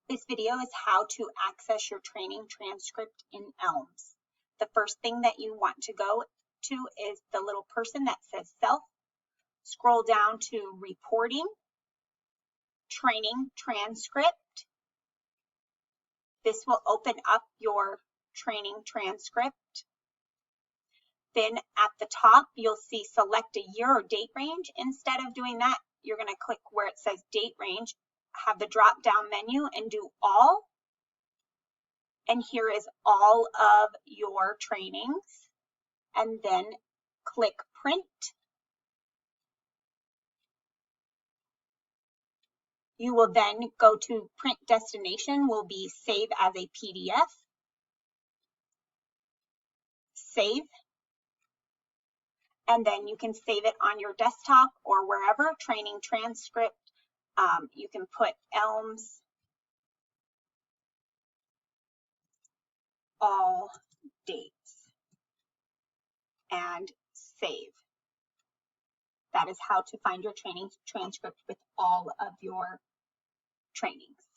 This video is how to access your training transcript in ELMS. The first thing that you want to go to is the little person that says Self. Scroll down to Reporting, Training Transcript. This will open up your training transcript. Then at the top, you'll see Select a year or date range. Instead of doing that, you're going to click where it says Date Range, have the drop-down menu and do All. And here is all of your trainings. And then click Print. You will then go to Print Destination, will be Save as a PDF. Save. And then you can save it on your desktop or wherever. Training transcript. You can put ELMS, all dates, and save. That is how to find your training transcript with all of your trainings.